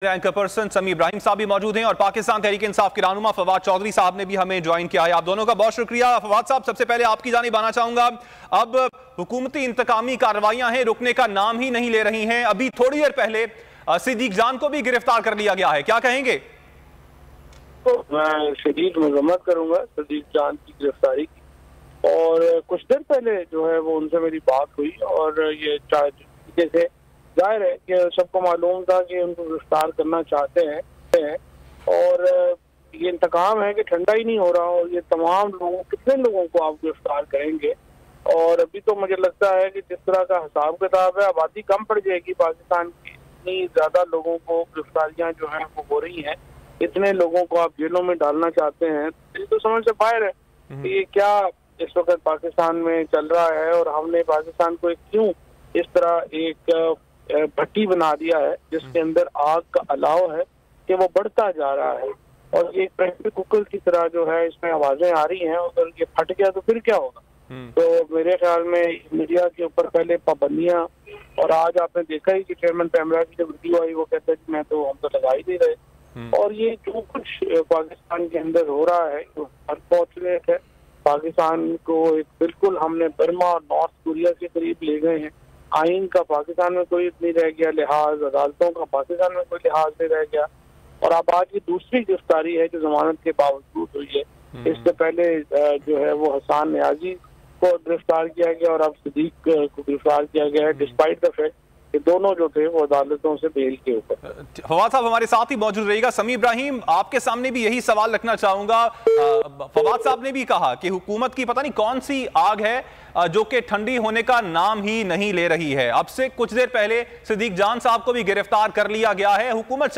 Anchor person समी इब्राहिम साहब भी मौजूद हैं और पाकिस्तान तहरीक इंसाफ के रहनुमा फवाद चौधरी साहब ने भी हमें ज्वाइन किया है। आप दोनों का बहुत शुक्रिया। फवाद साहब, सबसे पहले आपकी जानिब आना चाहूंगा। अब हुकूमती इंतकामी कार्रवाइयां हैं, रुकने का नाम ही नहीं ले रही हैं। अभी थोड़ी देर पहले सिद्दीक जान को भी गिरफ्तार कर लिया गया है, क्या कहेंगे? तो मैं शदीद मजम्मत करूंगा सिद्दीक जान की गिरफ्तारी की। और कुछ देर पहले जो है वो उनसे मेरी बात हुई और ये जैसे जाहिर है कि सबको मालूम था कि उनको गिरफ्तार करना चाहते हैं और ये इंतकाम है कि ठंडा ही नहीं हो रहा। और ये तमाम लोगों, कितने लोगों को आप गिरफ्तार करेंगे? और अभी तो मुझे लगता है कि जिस तरह का हिसाब किताब है, आबादी कम पड़ जाएगी पाकिस्तान की, इतनी ज्यादा लोगों को गिरफ्तारियां जो है वो हो रही हैं, इतने लोगों को आप जेलों में डालना चाहते हैं, ये तो समझ से बाहर है कि ये क्या इस वक्त पाकिस्तान में चल रहा है। और हमने पाकिस्तान को क्यों इस तरह एक भट्टी बना दिया है जिसके अंदर आग का अलाव है कि वो बढ़ता जा रहा है। और ये प्रेशर कुकर की तरह जो है इसमें आवाजें आ रही हैं, अगर ये फट गया तो फिर क्या होगा? तो मेरे ख्याल में मीडिया के ऊपर पहले पाबंदियां, और आज आपने देखा ही कि चेयरमैन पैमरा की जो वीडियो आई वो कहता है कि हम तो लगा ही नहीं रहे। और ये जो कुछ पाकिस्तान के अंदर हो रहा है अनफॉर्चुनेट है। पाकिस्तान को एक बिल्कुल हमने बर्मा और नॉर्थ कोरिया के करीब ले गए हैं। आइन का पाकिस्तान में कोई नहीं रह गया लिहाज, अदालतों का पाकिस्तान में कोई लिहाज नहीं रह गया। और अब आज की दूसरी गिरफ्तारी है जो जमानत के बावजूद हुई है। इससे पहले जो है वो हसन नियाजी को गिरफ्तार किया गया और अब सिद्दीक को गिरफ्तार किया गया है, डिस्पाइट द फैक्ट कि दोनों जो थे वो अदालतों से बेल के ऊपर। फवाद साहब हमारे साथ ही मौजूद रहेगा। समी इब्राहिम, आपके सामने भी यही सवाल रखना चाहूंगा। फवाद साहब ने भी कहा कि हुकूमत की पता नहीं कौन सी आग है जो कि ठंडी होने का नाम ही नहीं ले रही है। अब से कुछ देर पहले सिद्दीक जान साहब को भी गिरफ्तार कर लिया गया है। हुकूमत